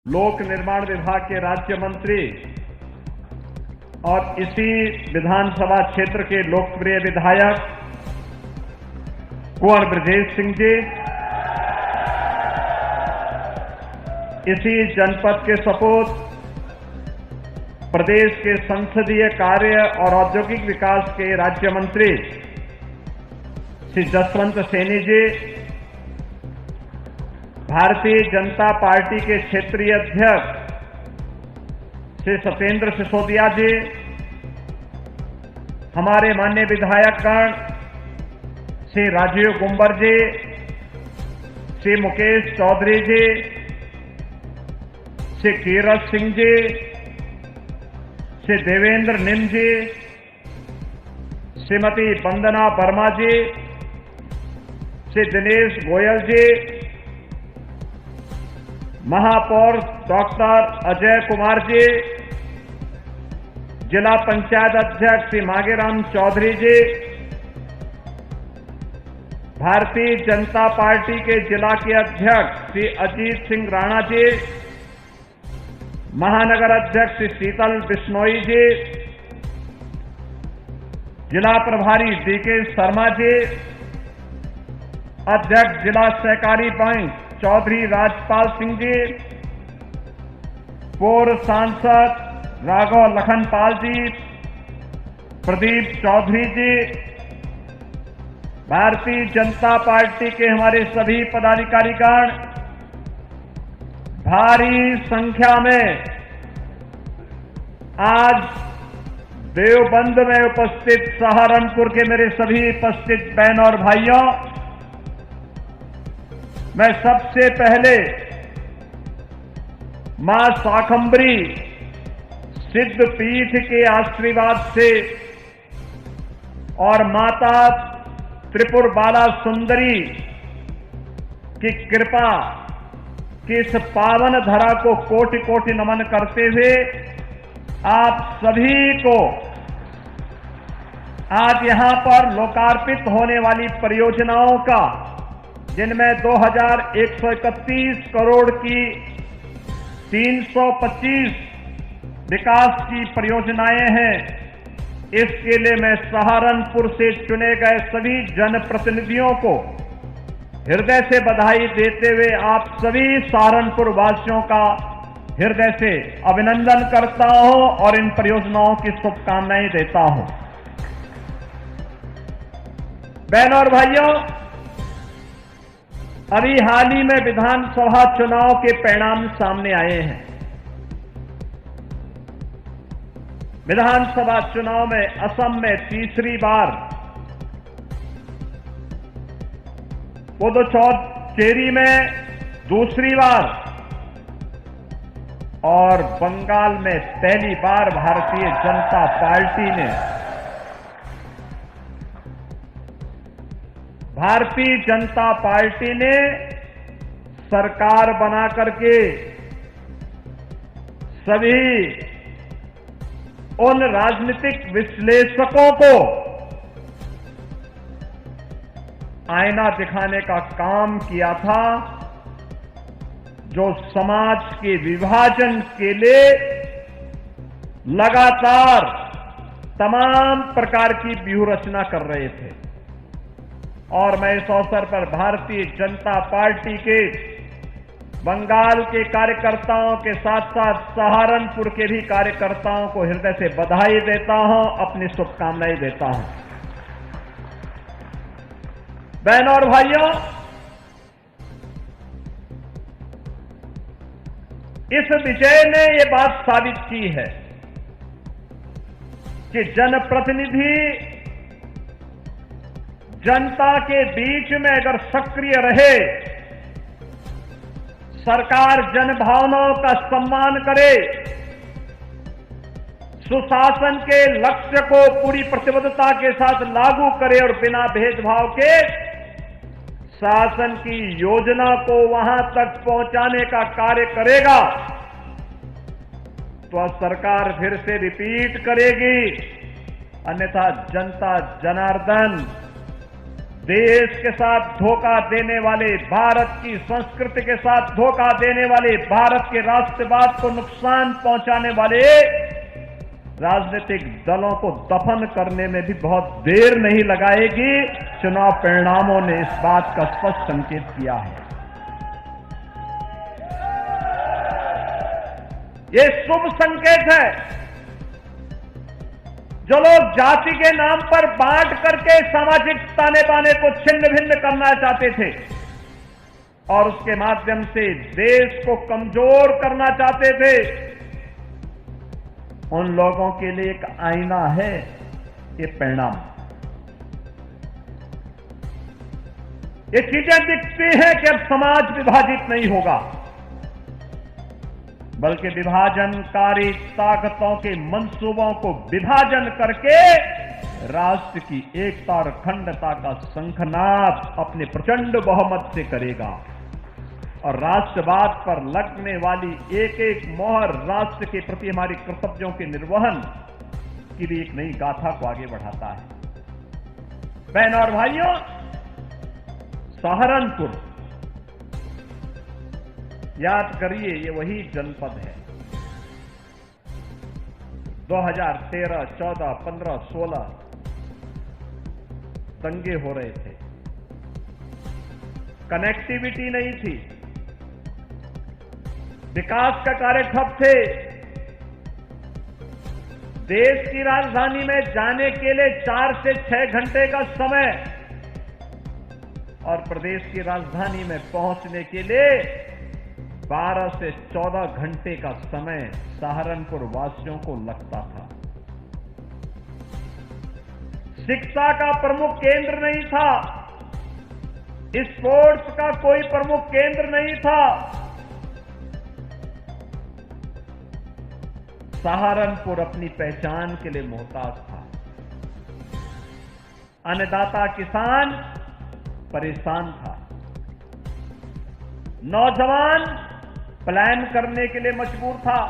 लोक निर्माण विभाग के राज्य मंत्री और इसी विधानसभा क्षेत्र के लोकप्रिय विधायक कुंवर बृजेश सिंह जी, इसी जनपद के सपूत प्रदेश के संसदीय कार्य और औद्योगिक विकास के राज्य मंत्री श्री जसवंत सैनी जी, भारतीय जनता पार्टी के क्षेत्रीय अध्यक्ष श्री सत्येंद्र सिसोदिया जी, हमारे माननीय विधायकगण श्री राजीव गुंबर जी, श्री मुकेश चौधरी जी, श्री कीरत सिंह जी, श्री देवेंद्र निम जी, श्रीमती वंदना वर्मा जी, श्री दिनेश गोयल जी, महापौर डॉक्टर अजय कुमार जी, जिला पंचायत अध्यक्ष श्री मांगेराम चौधरी जी, भारतीय जनता पार्टी के जिला के अध्यक्ष श्री अजीत सिंह राणा जी, महानगर अध्यक्ष श्री शीतल बिश्नोई जी, जिला प्रभारी डीके शर्मा जी, अध्यक्ष जिला सहकारी बैंक चौधरी राजपाल सिंह जी, पूर्व सांसद राघव लखनपाल जी, प्रदीप चौधरी जी, भारतीय जनता पार्टी के हमारे सभी पदाधिकारीगण, भारी संख्या में आज देवबंद में उपस्थित सहारनपुर के मेरे सभी उपस्थित बहनों और भाइयों, मैं सबसे पहले मां शाकंभरी सिद्ध पीठ के आशीर्वाद से और माता त्रिपुर बाला सुंदरी की कृपा की इस पावन धरा को कोटि कोटि नमन करते हुए आप सभी को आज यहां पर लोकार्पित होने वाली परियोजनाओं का, जिनमें 2131 करोड़ की 325 विकास की परियोजनाएं हैं, इसके लिए मैं सहारनपुर से चुने गए सभी जनप्रतिनिधियों को हृदय से बधाई देते हुए आप सभी सहारनपुर वासियों का हृदय से अभिनंदन करता हूं और इन परियोजनाओं की शुभकामनाएं देता हूं। बहनों और भाइयों, अभी हाल ही में विधानसभा चुनाव के परिणाम सामने आए हैं। विधानसभा चुनाव में असम में तीसरी बार, पुदुचेरी में दूसरी बार और बंगाल में पहली बार भारतीय जनता पार्टी ने सरकार बना करके सभी उन राजनीतिक विश्लेषकों को आईना दिखाने का काम किया था, जो समाज के विभाजन के लिए लगातार तमाम प्रकार की व्यूह रचना कर रहे थे। और मैं इस अवसर पर भारतीय जनता पार्टी के बंगाल के कार्यकर्ताओं के साथ साथ सहारनपुर के भी कार्यकर्ताओं को हृदय से बधाई देता हूं, अपनी शुभकामनाएं देता हूं। बहनों और भाइयों, इस विजय ने ये बात साबित की है कि जनप्रतिनिधि जनता के बीच में अगर सक्रिय रहे, सरकार जनभावनाओं का सम्मान करे, सुशासन के लक्ष्य को पूरी प्रतिबद्धता के साथ लागू करे और बिना भेदभाव के शासन की योजना को वहां तक पहुंचाने का कार्य करेगा, तो सरकार फिर से रिपीट करेगी। अन्यथा जनता जनार्दन देश के साथ धोखा देने वाले, भारत की संस्कृति के साथ धोखा देने वाले, भारत के राष्ट्रवाद को नुकसान पहुंचाने वाले राजनीतिक दलों को दफन करने में भी बहुत देर नहीं लगाएगी। चुनाव परिणामों ने इस बात का स्पष्ट संकेत किया है। ये शुभ संकेत है। जो लोग जाति के नाम पर बांट करके सामाजिक ताने बाने को छिन्न भिन्न करना चाहते थे और उसके माध्यम से देश को कमजोर करना चाहते थे, उन लोगों के लिए एक आईना है ये परिणाम। ये चीजें दिखती हैं कि अब समाज विभाजित नहीं होगा, बल्कि विभाजनकारी ताकतों के मंसूबों को विभाजन करके राष्ट्र की एकता और अखंडता का शंखनाद अपने प्रचंड बहुमत से करेगा और राष्ट्रवाद पर लगने वाली एक एक मोहर राष्ट्र के प्रति हमारे कर्तव्यों के निर्वहन की भी एक नई गाथा को आगे बढ़ाता है। बहन और भाइयों, सहारनपुर, याद करिए, ये वही जनपद है 2013, 14, 15, 16 दंगे हो रहे थे, कनेक्टिविटी नहीं थी, विकास का कार्य ठप थे। देश की राजधानी में जाने के लिए 4 से 6 घंटे का समय और प्रदेश की राजधानी में पहुंचने के लिए 12 से 14 घंटे का समय सहारनपुर वासियों को लगता था। शिक्षा का प्रमुख केंद्र नहीं था, स्पोर्ट्स का कोई प्रमुख केंद्र नहीं था। सहारनपुर अपनी पहचान के लिए मोहताज था। अन्नदाता किसान परेशान था, नौजवान प्लान करने के लिए मजबूर था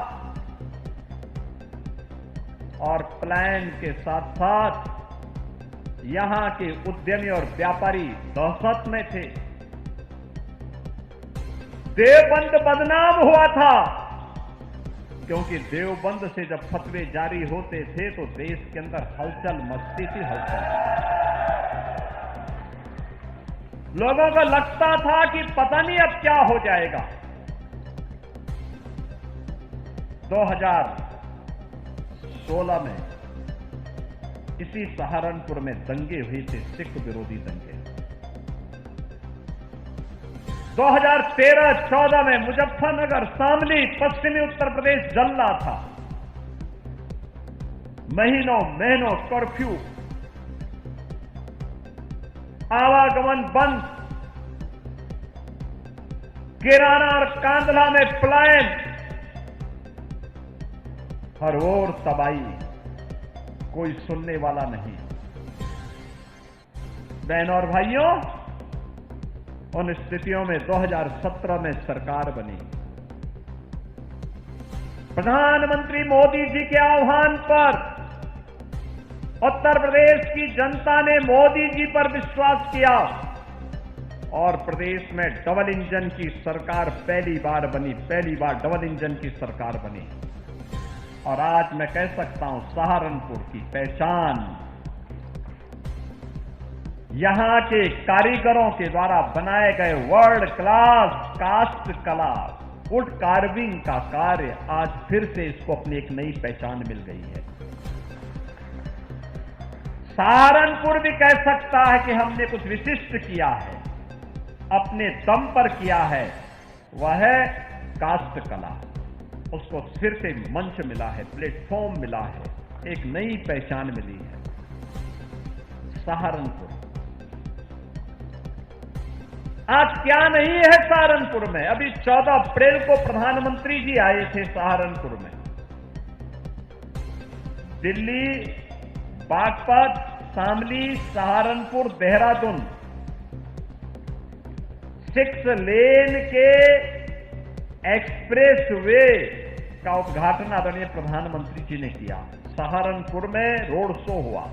और प्लान के साथ साथ यहां के उद्यमी और व्यापारी दहशत में थे। देवबंद बदनाम हुआ था क्योंकि देवबंद से जब फतवे जारी होते थे तो देश के अंदर हलचल मचती थी, हलचल। लोगों को लगता था कि पता नहीं अब क्या हो जाएगा। 2016 में इसी सहारनपुर में दंगे हुए थे, सिख विरोधी दंगे। 2013-14 में मुजफ्फरनगर, शामली, पश्चिमी उत्तर प्रदेश जल रहा था। महीनों महीनों कर्फ्यू, आवागमन बंद, किराना और कांधला में पलायन, हर ओर तबाही, कोई सुनने वाला नहीं। बहनों और भाइयों, उन स्थितियों में 2017 में सरकार बनी। प्रधानमंत्री मोदी जी के आह्वान पर उत्तर प्रदेश की जनता ने मोदी जी पर विश्वास किया और प्रदेश में डबल इंजन की सरकार पहली बार बनी, पहली बार डबल इंजन की सरकार बनी। और आज मैं कह सकता हूं, सहारनपुर की पहचान यहां के कारीगरों के द्वारा बनाए गए वर्ल्ड क्लास कास्ट कला, वुड कार्विंग का कार्य आज फिर से इसको अपनी एक नई पहचान मिल गई है। सहारनपुर भी कह सकता है कि हमने कुछ विशिष्ट किया है, अपने दम पर किया है, वह है कास्ट कला। उसको फिर से मंच मिला है, प्लेटफॉर्म मिला है, एक नई पहचान मिली है। सहारनपुर आज क्या नहीं है सहारनपुर में। अभी 14 अप्रैल को प्रधानमंत्री जी आए थे सहारनपुर में। दिल्ली, बागपत, शामली, सहारनपुर, देहरादून 6 लेन के एक्सप्रेस वे का उद्घाटन आदरणीय प्रधानमंत्री जी ने किया। सहारनपुर में रोड शो हुआ।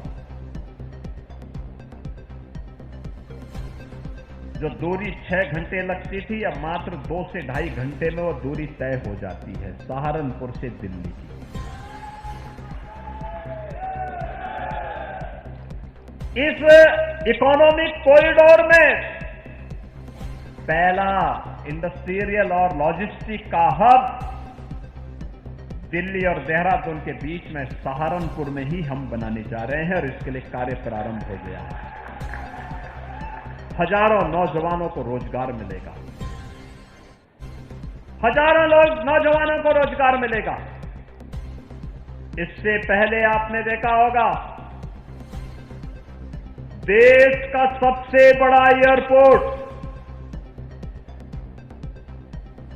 जो दूरी 6 घंटे लगती थी, अब मात्र 2 से ढाई घंटे में वो दूरी तय हो जाती है, सहारनपुर से दिल्ली की। इस इकोनॉमिक कॉरिडोर में पहला इंडस्ट्रियल और लॉजिस्टिक का हब दिल्ली और देहरादून के बीच में सहारनपुर में ही हम बनाने जा रहे हैं और इसके लिए कार्य प्रारंभ हो गया है। हजारों नौजवानों को रोजगार मिलेगा, हजारों नौजवानों को रोजगार मिलेगा। इससे पहले आपने देखा होगा, देश का सबसे बड़ा एयरपोर्ट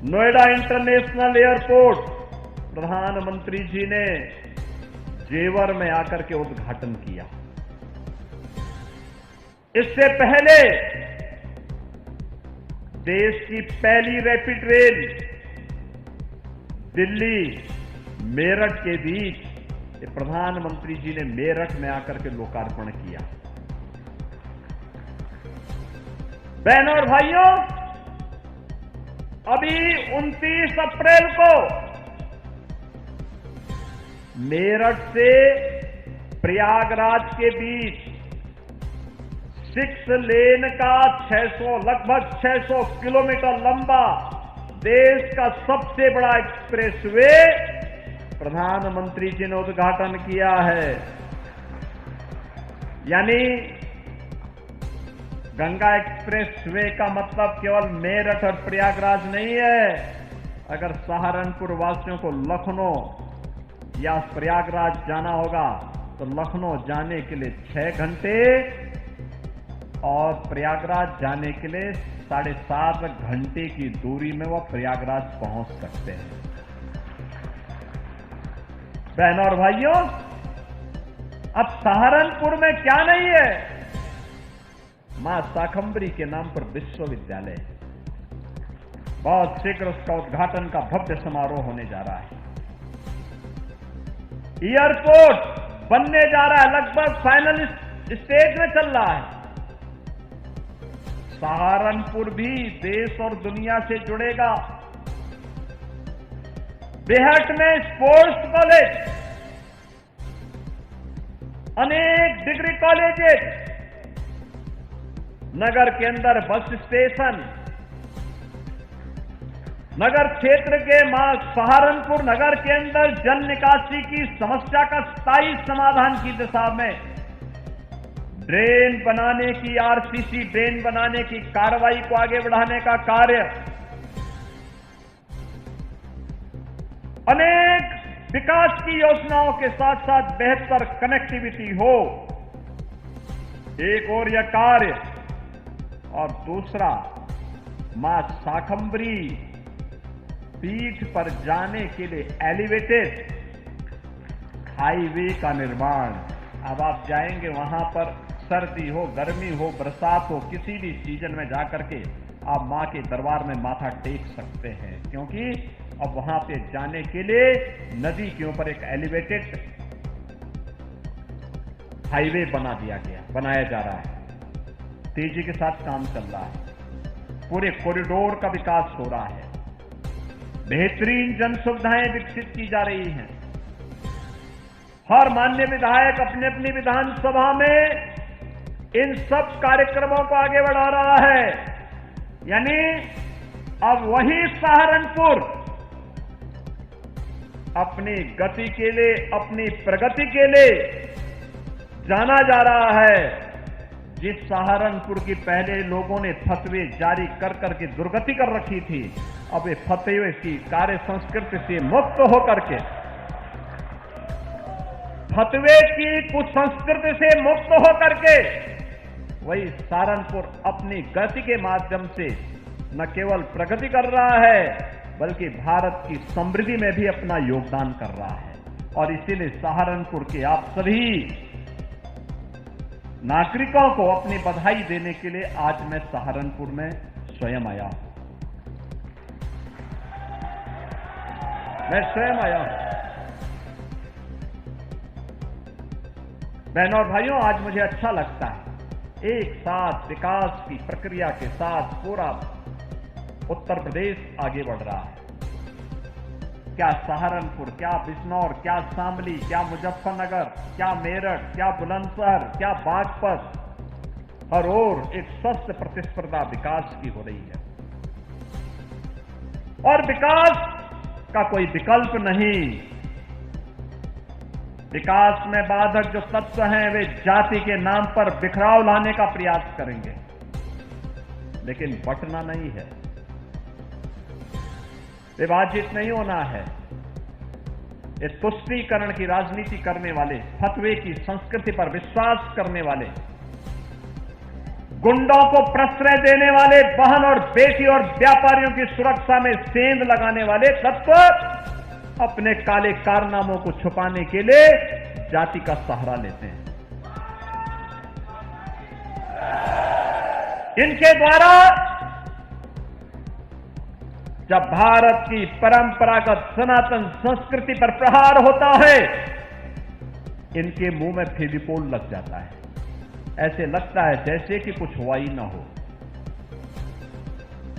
नोएडा इंटरनेशनल एयरपोर्ट प्रधानमंत्री जी ने जेवर में आकर के उद्घाटन किया। इससे पहले देश की पहली रैपिड रेल दिल्ली मेरठ के बीच प्रधानमंत्री जी ने मेरठ में आकर के लोकार्पण किया। बहनों और भाइयों, अभी 29 अप्रैल को मेरठ से प्रयागराज के बीच 6 लेन का लगभग 600 किलोमीटर लंबा देश का सबसे बड़ा एक्सप्रेसवे प्रधानमंत्री जी ने उद्घाटन किया है। यानी गंगा एक्सप्रेसवे का मतलब केवल मेरठ और प्रयागराज नहीं है। अगर सहारनपुर वासियों को लखनऊ या प्रयागराज जाना होगा तो लखनऊ जाने के लिए 6 घंटे और प्रयागराज जाने के लिए 7.5 घंटे की दूरी में वह प्रयागराज पहुंच सकते हैं। बहनों और भाइयों, अब सहारनपुर में क्या नहीं है? मां शाकंभरी के नाम पर विश्वविद्यालय, बहुत शीघ्र उसका उद्घाटन का भव्य समारोह होने जा रहा है। एयरपोर्ट बनने जा रहा है, लगभग फाइनल स्टेज में चल रहा है। सहारनपुर भी देश और दुनिया से जुड़ेगा। बेहट में स्पोर्ट्स कॉलेज, अनेक डिग्री कॉलेजेस, नगर के अंदर बस स्टेशन, नगर क्षेत्र के सहारनपुर नगर के अंदर जल निकासी की समस्या का स्थायी समाधान की दिशा में ड्रेन बनाने की, आरसीसी ड्रेन बनाने की कार्रवाई को आगे बढ़ाने का कार्य, अनेक विकास की योजनाओं के साथ साथ बेहतर कनेक्टिविटी हो, एक और यह कार्य, और दूसरा मां शाकंभरी पीठ पर जाने के लिए एलिवेटेड हाईवे का निर्माण। अब आप जाएंगे वहां पर, सर्दी हो, गर्मी हो, बरसात हो, किसी भी सीजन में जाकर के आप मां के दरबार में माथा टेक सकते हैं, क्योंकि अब वहां पे जाने के लिए नदी के ऊपर एक एलिवेटेड हाईवे बनाया जा रहा है। तेजी के साथ काम चल रहा है, पूरे कॉरिडोर का विकास हो रहा है, बेहतरीन जन सुविधाएं विकसित की जा रही हैं। हर माननीय विधायक अपने अपनी विधानसभा में इन सब कार्यक्रमों को आगे बढ़ा रहा है। यानी अब वही सहारनपुर अपनी गति के लिए, अपनी प्रगति के लिए जाना जा रहा है। जिस सहारनपुर की पहले लोगों ने फतवे जारी कर करके दुर्गति कर रखी थी, अब ये फतवे की कार्य संस्कृति से मुक्त होकर के, फतवे की कुसंस्कृति से मुक्त होकर के वही सहारनपुर अपनी गति के माध्यम से न केवल प्रगति कर रहा है बल्कि भारत की समृद्धि में भी अपना योगदान कर रहा है। और इसीलिए सहारनपुर के आप सभी नागरिकों को अपनी बधाई देने के लिए आज मैं सहारनपुर में स्वयं आया हूं। मैं स्वयं आया हूं। बहनों और भाइयों, आज मुझे अच्छा लगता है एक साथ विकास की प्रक्रिया के साथ पूरा उत्तर प्रदेश आगे बढ़ रहा है। क्या सहारनपुर, क्या बिजनौर, क्या शामली, क्या मुजफ्फरनगर, क्या मेरठ, क्या बुलंदशहर, क्या बागपत, हर ओर एक स्वस्थ प्रतिस्पर्धा विकास की हो रही है। और विकास का कोई विकल्प नहीं। विकास में बाधक जो तत्व हैं वे जाति के नाम पर बिखराव लाने का प्रयास करेंगे, लेकिन बंटना नहीं है, विभाजित नहीं होना है। ये तुष्टीकरण की राजनीति करने वाले, फतवे की संस्कृति पर विश्वास करने वाले, गुंडों को प्रश्रय देने वाले, बहन और बेटी और व्यापारियों की सुरक्षा में सेंध लगाने वाले तत्व अपने काले कारनामों को छुपाने के लिए जाति का सहारा लेते हैं। इनके द्वारा जब भारत की परंपरागत सनातन संस्कृति पर प्रहार होता है, इनके मुंह में फेविकोल लग जाता है। ऐसे लगता है जैसे कि कुछ हुआ ही ना हो।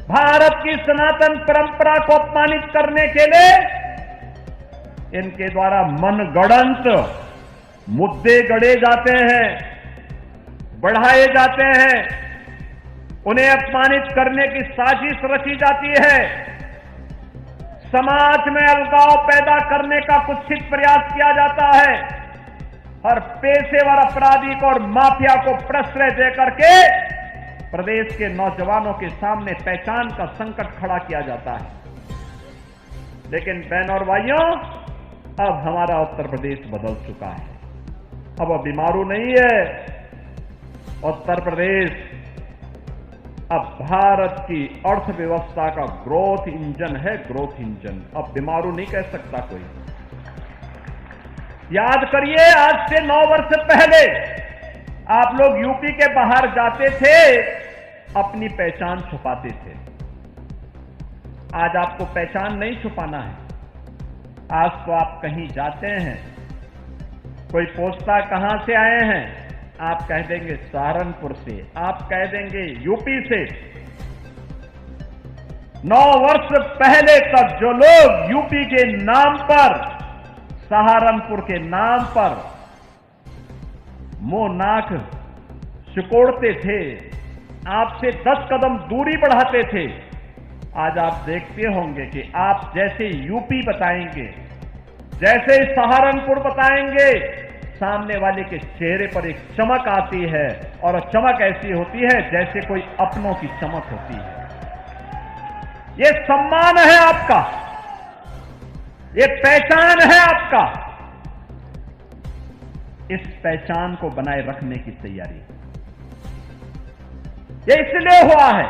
भारत की सनातन परंपरा को अपमानित करने के लिए इनके द्वारा मनगढ़ंत मुद्दे गढ़े जाते हैं, बढ़ाए जाते हैं, उन्हें अपमानित करने की साजिश रची जाती है। समाज में अलगाव पैदा करने का कुत्सित प्रयास किया जाता है। हर पेशेवर अपराधी को और माफिया को प्रश्रय देकर के प्रदेश के नौजवानों के सामने पहचान का संकट खड़ा किया जाता है। लेकिन बहनों और भाइयों, अब हमारा उत्तर प्रदेश बदल चुका है। अब बीमारू नहीं है उत्तर प्रदेश, अब भारत की अर्थव्यवस्था का ग्रोथ इंजन है, ग्रोथ इंजन। अब बीमारू नहीं कह सकता कोई। याद करिए, आज से 9 वर्ष पहले आप लोग यूपी के बाहर जाते थे, अपनी पहचान छुपाते थे। आज आपको पहचान नहीं छुपाना है। आज तो आप कहीं जाते हैं, कोई पूछता कहां से आए हैं, आप कह देंगे सहारनपुर से, आप कह देंगे यूपी से। 9 वर्ष पहले तक जो लोग यूपी के नाम पर, सहारनपुर के नाम पर मुंह नाक सिकोड़ते थे, आपसे 10 कदम दूरी बढ़ाते थे, आज आप देखते होंगे कि आप जैसे यूपी बताएंगे, जैसे सहारनपुर बताएंगे, सामने वाले के चेहरे पर एक चमक आती है, और चमक ऐसी होती है जैसे कोई अपनों की चमक होती है। ये सम्मान है आपका, ये पहचान है आपका। इस पहचान को बनाए रखने की तैयारी ये इसलिए हुआ है।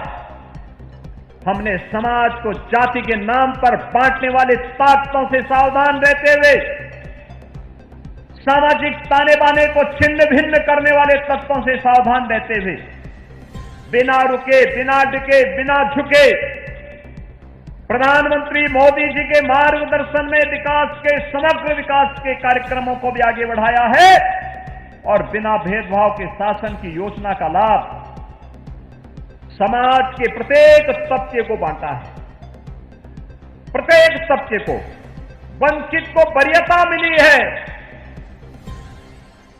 हमने समाज को जाति के नाम पर बांटने वाले ताकतों से सावधान रहते हुए, सामाजिक ताने बाने को छिन्न भिन्न करने वाले तत्वों से सावधान रहते हुए, बिना रुके, बिना डिके, बिना झुके, प्रधानमंत्री मोदी जी के मार्गदर्शन में विकास के, समग्र विकास के कार्यक्रमों को भी आगे बढ़ाया है, और बिना भेदभाव के शासन की योजना का लाभ समाज के प्रत्येक तबके को बांटा है। प्रत्येक तबके को, वंचित को वरीयता मिली है,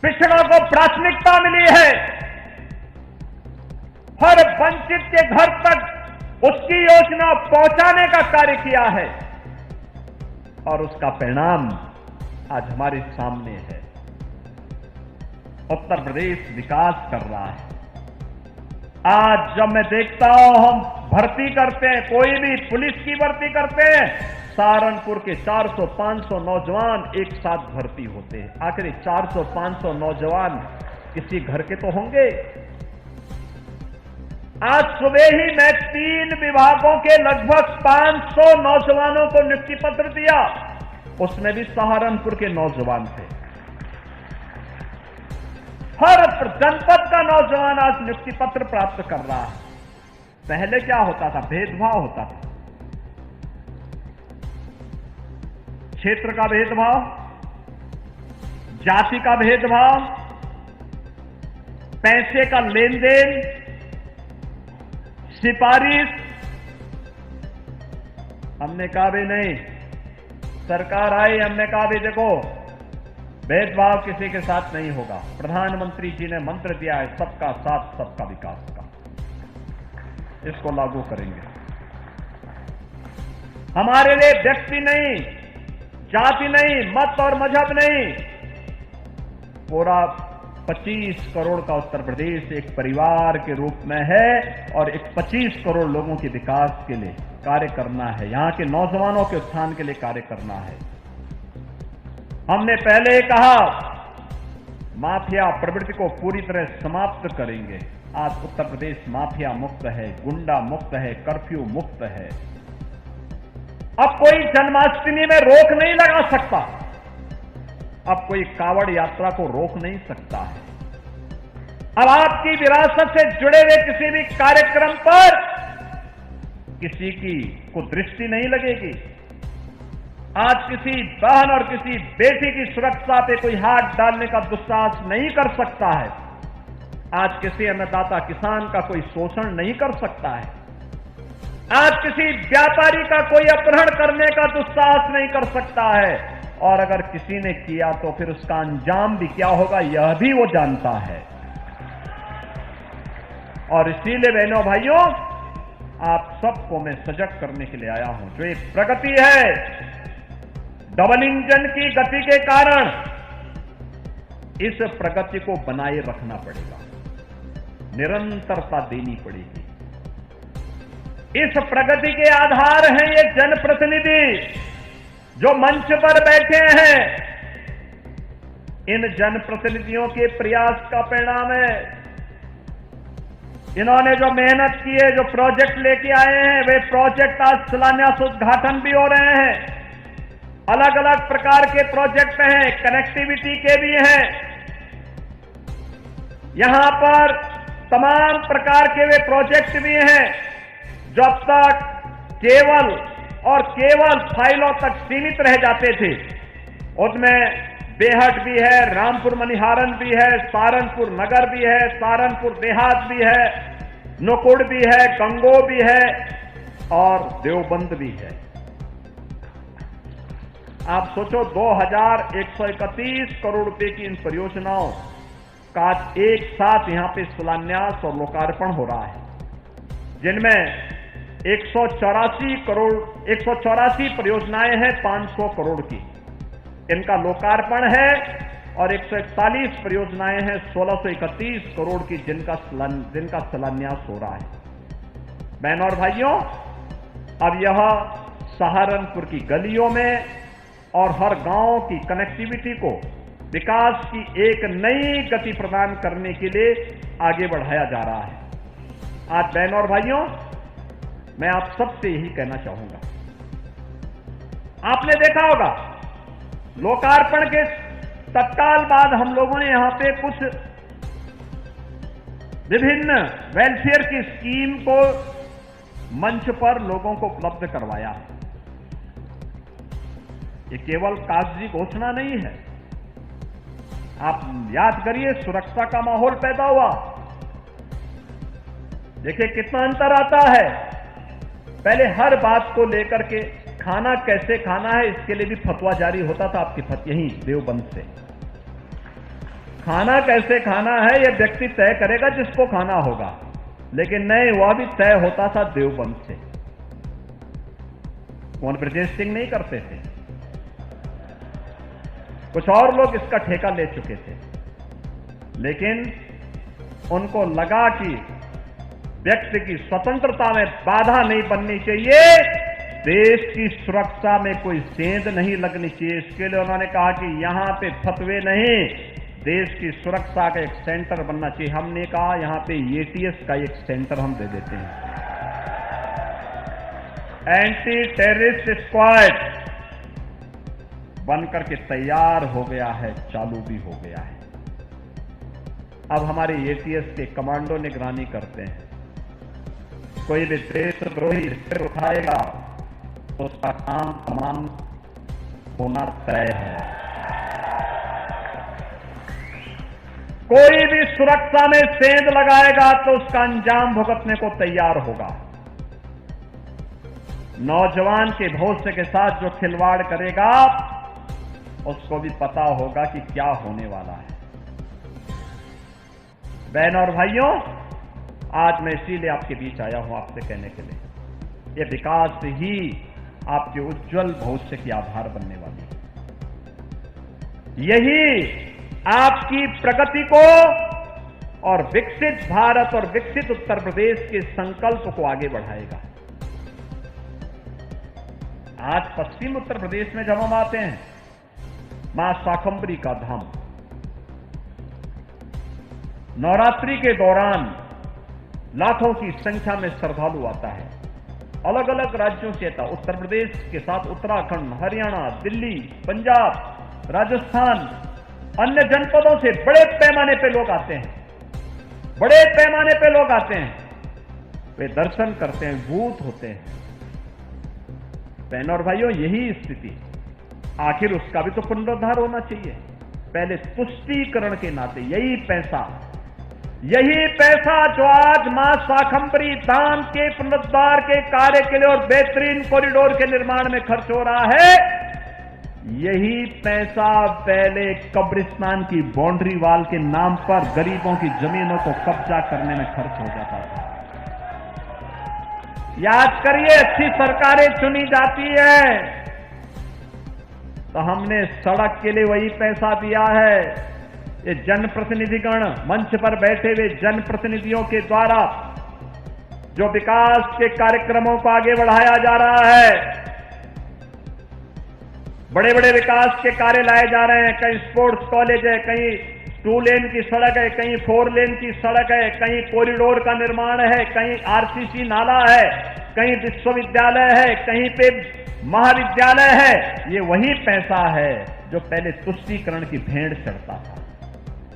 पिछड़ों को प्राथमिकता मिली है। हर वंचित के घर तक उसकी योजना पहुंचाने का कार्य किया है, और उसका परिणाम आज हमारे सामने है। उत्तर प्रदेश विकास कर रहा है। आज जब मैं देखता हूं, हम भर्ती करते हैं, कोई भी पुलिस की भर्ती करते हैं, सहारनपुर के 400-500 नौजवान एक साथ भर्ती होते हैं। आखिर 400-500 नौजवान किसी घर के तो होंगे। आज सुबह ही मैं 3 विभागों के लगभग 500 नौजवानों को नियुक्ति पत्र दिया, उसमें भी सहारनपुर के नौजवान थे। हर जनपद का नौजवान आज नियुक्ति पत्र प्राप्त कर रहा है। पहले क्या होता था? भेदभाव होता था, क्षेत्र का भेदभाव, जाति का भेदभाव, पैसे का लेन देन, सिफारिश। हमने कहा भी नहीं, सरकार आई, हमने कहा भी देखो भेदभाव किसी के साथ नहीं होगा। प्रधानमंत्री जी ने मंत्र दिया है सबका साथ सबका विकास का, इसको लागू करेंगे। हमारे लिए व्यक्ति नहीं, जाति नहीं, मत और मजहब नहीं, पूरा 25 करोड़ का उत्तर प्रदेश एक परिवार के रूप में है और एक 25 करोड़ लोगों के विकास के लिए कार्य करना है, यहां के नौजवानों के उत्थान के लिए कार्य करना है। हमने पहले कहा माफिया प्रवृत्ति को पूरी तरह समाप्त करेंगे। आज उत्तर प्रदेश माफिया मुक्त है, गुंडा मुक्त है, कर्फ्यू मुक्त है। अब कोई जन्माष्टमी में रोक नहीं लगा सकता, अब कोई कावड़ यात्रा को रोक नहीं सकता है। अब आपकी विरासत से जुड़े हुए किसी भी कार्यक्रम पर किसी की को दृष्टि नहीं लगेगी। आज किसी बहन और किसी बेटी की सुरक्षा पे कोई हाथ डालने का दुस्साहस नहीं कर सकता है। आज किसी अन्नदाता किसान का कोई शोषण नहीं कर सकता है। आज किसी व्यापारी का कोई अपहरण करने का दुस्साहस नहीं कर सकता है। और अगर किसी ने किया तो फिर उसका अंजाम भी क्या होगा यह भी वो जानता है। और इसीलिए बहनों भाइयों, आप सबको मैं सजग करने के लिए आया हूं। जो एक प्रगति है, डबल इंजन की गति के कारण इस प्रगति को बनाए रखना पड़ेगा, निरंतरता देनी पड़ेगी। इस प्रगति के आधार हैं ये जनप्रतिनिधि जो मंच पर बैठे हैं। इन जनप्रतिनिधियों के प्रयास का परिणाम है। इन्होंने जो मेहनत की है, जो प्रोजेक्ट लेके आए हैं, वे प्रोजेक्ट आज शिलान्यास उद्घाटन भी हो रहे हैं। अलग अलग प्रकार के प्रोजेक्ट हैं, कनेक्टिविटी के भी हैं। यहां पर तमाम प्रकार के वे प्रोजेक्ट भी हैं जो अब तक केवल और केवल फाइलों तक सीमित रह जाते थे। उसमें बेहट भी है, रामपुर मनिहारन भी है, सहारनपुर नगर भी है, सहारनपुर देहात भी है, नुकुड़ भी है, गंगो भी है और देवबंद भी है। आप सोचो 2131 करोड़ रुपए की इन परियोजनाओं का एक साथ यहां पे शिलान्यास और लोकार्पण हो रहा है, जिनमें 184 परियोजनाएं हैं 500 करोड़ की, इनका लोकार्पण है। और 141 परियोजनाएं हैं 1631 करोड़ की, जिनका शिलान्यास हो रहा है। बहनों और भाइयों, अब यह सहारनपुर की गलियों में और हर गांव की कनेक्टिविटी को विकास की एक नई गति प्रदान करने के लिए आगे बढ़ाया जा रहा है। आज बहनों और भाइयों, मैं आप सबसे यही कहना चाहूंगा, आपने देखा होगा लोकार्पण के तत्काल बाद हम लोगों ने यहां पे कुछ विभिन्न वेलफेयर की स्कीम को मंच पर लोगों को उपलब्ध करवाया है। ये केवल कागजी घोषणा नहीं है। आप याद करिए, सुरक्षा का माहौल पैदा हुआ। देखिए कितना अंतर आता है। पहले हर बात को लेकर के खाना कैसे खाना है, इसके लिए भी फतवा जारी होता था आपकी यहीं देवबंद से। खाना कैसे खाना है यह व्यक्ति तय करेगा जिसको खाना होगा, लेकिन नहीं, वह भी तय होता था देवबंद से। कौन ब्रजेश सिंह नहीं करते थे, कुछ और लोग इसका ठेका ले चुके थे, लेकिन उनको लगा कि व्यक्ति की स्वतंत्रता में बाधा नहीं बननी चाहिए, देश की सुरक्षा में कोई सेंध नहीं लगनी चाहिए। इसके लिए उन्होंने कहा कि यहां पे फतवे नहीं, देश की सुरक्षा का एक सेंटर बनना चाहिए। हमने कहा यहां पे एटीएस का एक सेंटर हम दे देते हैं, एंटी टेररिस्ट स्क्वाड बनकर के तैयार हो गया है, चालू भी हो गया है। अब हमारे एटीएस के कमांडो निगरानी करते हैं। कोई भी देशद्रोही सिर उठाएगा तो उसका काम तमाम होना तय है। कोई भी सुरक्षा में सेंध लगाएगा तो उसका अंजाम भुगतने को तैयार होगा। नौजवान के भविष्य के साथ जो खिलवाड़ करेगा उसको भी पता होगा कि क्या होने वाला है। बहन और भाइयों, आज मैं इसीलिए आपके बीच आया हूं आपसे कहने के लिए, यह विकास ही आपके उज्जवल भविष्य की आधार बनने वाली है। यही आपकी प्रगति को और विकसित भारत और विकसित उत्तर प्रदेश के संकल्प को आगे बढ़ाएगा। आज पश्चिम उत्तर प्रदेश में जब हम आते हैं, मां शाकंभरी का धाम, नवरात्रि के दौरान लाखों की संख्या में श्रद्धालु आता है। अलग अलग राज्यों से आता, उत्तर प्रदेश के साथ उत्तराखंड, हरियाणा, दिल्ली, पंजाब, राजस्थान, अन्य जनपदों से बड़े पैमाने पे लोग आते हैं। बड़े पैमाने पे लोग आते हैं, वे दर्शन करते हैं, भूत होते हैं। बहनों और भाइयों, यही स्थिति, आखिर उसका भी तो पुनरुद्धार होना चाहिए। पहले तुष्टीकरण के नाते यही पैसा जो आज मां शाकंभरी धाम के पुनरुद्धार के कार्य के लिए और बेहतरीन कॉरिडोर के निर्माण में खर्च हो रहा है, यही पैसा पहले कब्रिस्तान की बाउंड्री वाल के नाम पर गरीबों की जमीनों को कब्जा करने में खर्च हो जाता था। याद करिए, अच्छी सरकारें चुनी जाती है तो हमने सड़क के लिए वही पैसा दिया है। ये जनप्रतिनिधिगण, मंच पर बैठे हुए जनप्रतिनिधियों के द्वारा जो विकास के कार्यक्रमों को आगे बढ़ाया जा रहा है, बड़े बड़े विकास के कार्य लाए जा रहे हैं। कहीं स्पोर्ट्स कॉलेज है, कहीं 2 लेन की सड़क है, कहीं 4 लेन की सड़क है, कहीं कॉरिडोर का निर्माण है, कहीं आरसीसी नाला है, कहीं विश्वविद्यालय है, कहीं पे महाविद्यालय है। ये वही पैसा है जो पहले तुष्टीकरण की भेंट चढ़ता था।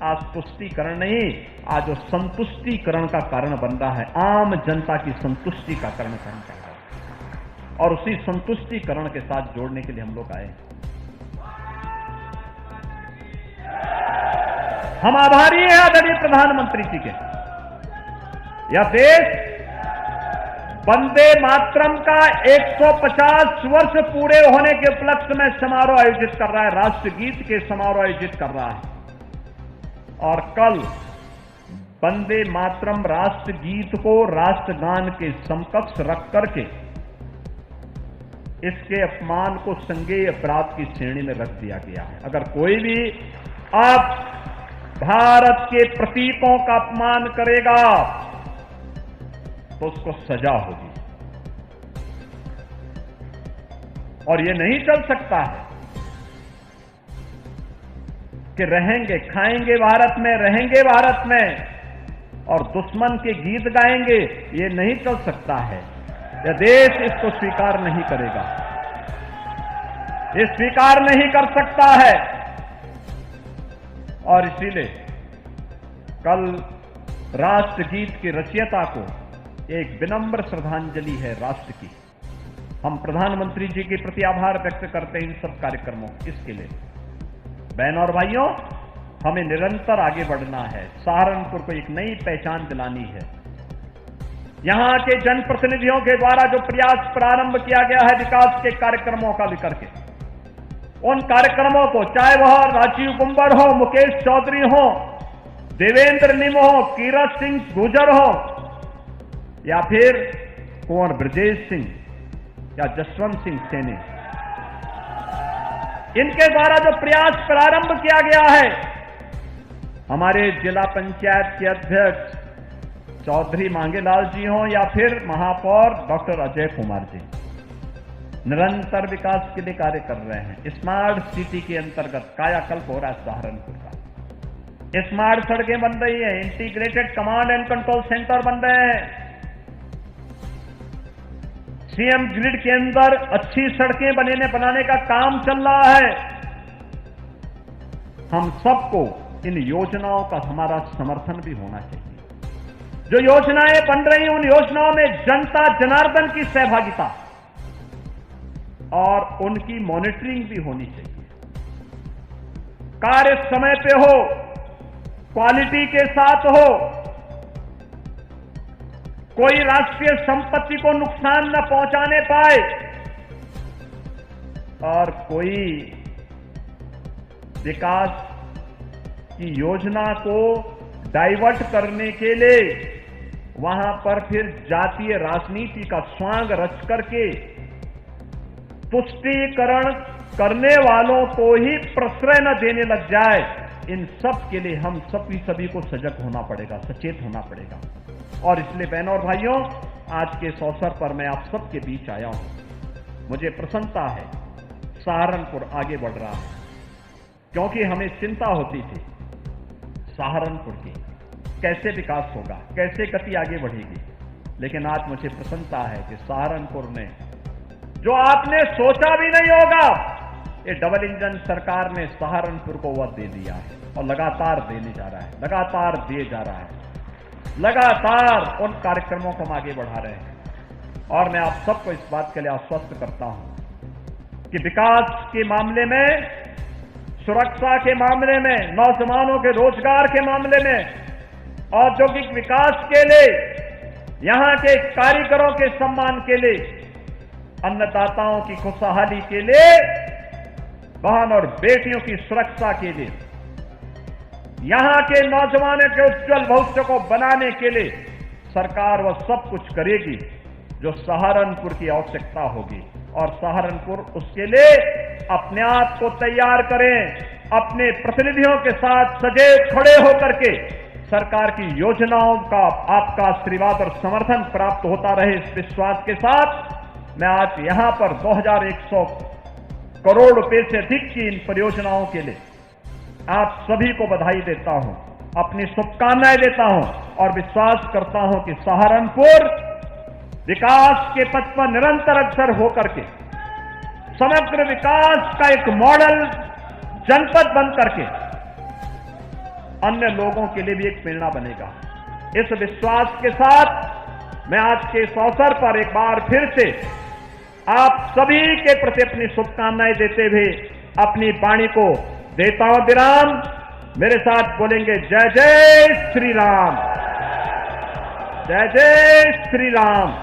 आज तुष्टीकरण नहीं, आज वो संतुष्टीकरण का कारण बन रहा है। आम जनता की संतुष्टि का कारण बन रहा है और उसी संतुष्टीकरण के साथ जोड़ने के लिए हम लोग आए। हम आभारी हैं आदरणीय प्रधानमंत्री जी के। यह देश वंदे मातरम का 150 वर्ष पूरे होने के उपलक्ष्य में समारोह आयोजित कर रहा है, राष्ट्रगीत के समारोह आयोजित कर रहा है। और कल वंदे मातरम राष्ट्रगीत को राष्ट्रगान के समकक्ष रख करके इसके अपमान को संज्ञेय अपराध की श्रेणी में रख दिया गया है। अगर कोई भी अब भारत के प्रतीकों का अपमान करेगा तो उसको सजा होगी। और यह नहीं चल सकता है कि रहेंगे, खाएंगे भारत में, रहेंगे भारत में और दुश्मन के गीत गाएंगे। ये नहीं चल सकता है। यह देश इसको स्वीकार नहीं करेगा, ये स्वीकार नहीं कर सकता है। और इसीलिए कल राष्ट्रगीत की रचयिता को एक विनम्र श्रद्धांजलि है राष्ट्र की। हम प्रधानमंत्री जी के प्रति आभार व्यक्त करते हैं इन सब कार्यक्रमों इसके लिए। बहनों और भाइयों, हमें निरंतर आगे बढ़ना है। सहारनपुर को एक नई पहचान दिलानी है। यहां के जनप्रतिनिधियों के द्वारा जो प्रयास प्रारंभ किया गया है विकास के कार्यक्रमों का लेकर के, उन कार्यक्रमों को, चाहे वह राजीव कुंवर हो, मुकेश चौधरी हो, देवेंद्र निम हो, कीरत सिंह गुर्जर हो या फिर कुंवर ब्रजेश सिंह या जसवंत सिंह सेनी, इनके द्वारा जो प्रयास प्रारंभ किया गया है, हमारे जिला पंचायत के अध्यक्ष चौधरी मांगेलाल जी हों या फिर महापौर डॉक्टर अजय कुमार जी, निरंतर विकास के लिए कार्य कर रहे हैं। स्मार्ट सिटी के अंतर्गत कायाकल्प हो रहा है सहारनपुर का। स्मार्ट सड़कें बन रही है, integrated command and control centre बन रहे हैं। सीएम ग्रिड के अंदर अच्छी सड़कें बनाने का काम चल रहा है। हम सबको इन योजनाओं का हमारा समर्थन भी होना चाहिए। जो योजनाएं बन रही हैं उन योजनाओं में जनता जनार्दन की सहभागिता और उनकी मॉनिटरिंग भी होनी चाहिए। कार्य समय पे हो, क्वालिटी के साथ हो, कोई राष्ट्रीय संपत्ति को नुकसान न पहुंचाने पाए और कोई विकास की योजना को डाइवर्ट करने के लिए वहां पर फिर जातीय राजनीति का स्वांग रच करके तुष्टीकरण करने वालों को ही प्रश्रय न देने लग जाए, इन सब के लिए हम सभी को सजग होना पड़ेगा, सचेत होना पड़ेगा। और इसलिए बहनों और भाइयों, आज के इस अवसर पर मैं आप सबके बीच आया हूं। मुझे प्रसन्नता है, सहारनपुर आगे बढ़ रहा है, क्योंकि हमें चिंता होती थी सहारनपुर की कैसे विकास होगा, कैसे गति आगे बढ़ेगी। लेकिन आज मुझे प्रसन्नता है कि सहारनपुर ने जो आपने सोचा भी नहीं होगा, ये डबल इंजन सरकार ने सहारनपुर को वह दे दिया है और लगातार देने जा रहा है, लगातार दिए जा रहा है, लगातार उन कार्यक्रमों को हम आगे बढ़ा रहे हैं। और मैं आप सबको इस बात के लिए आश्वस्त करता हूं कि विकास के मामले में, सुरक्षा के मामले में, नौजवानों के रोजगार के मामले में, औद्योगिक विकास के लिए, यहां के कारीगरों के सम्मान के लिए, अन्नदाताओं की खुशहाली के लिए, बहन और बेटियों की सुरक्षा के लिए, यहां के नौजवानों के उज्जवल भविष्य को बनाने के लिए सरकार वह सब कुछ करेगी जो सहारनपुर की आवश्यकता होगी। और सहारनपुर उसके लिए अपने आप को तैयार करें, अपने प्रतिनिधियों के साथ सदैव खड़े होकर के सरकार की योजनाओं का आपका आशीर्वाद और समर्थन प्राप्त होता रहे, इस विश्वास के साथ मैं आज यहां पर 2100 करोड़ रुपए से अधिक की इन परियोजनाओं के लिए आप सभी को बधाई देता हूं, अपनी शुभकामनाएं देता हूं और विश्वास करता हूं कि सहारनपुर विकास के पथ पर निरंतर अग्रसर होकर के समग्र विकास का एक मॉडल जनपद बन करके अन्य लोगों के लिए भी एक प्रेरणा बनेगा। इस विश्वास के साथ मैं आज के इस अवसर पर एक बार फिर से आप सभी के प्रति अपनी शुभकामनाएं देते हुए अपनी वाणी को देता हूं विराम। मेरे साथ बोलेंगे जय जय श्री राम, जय जय श्री राम।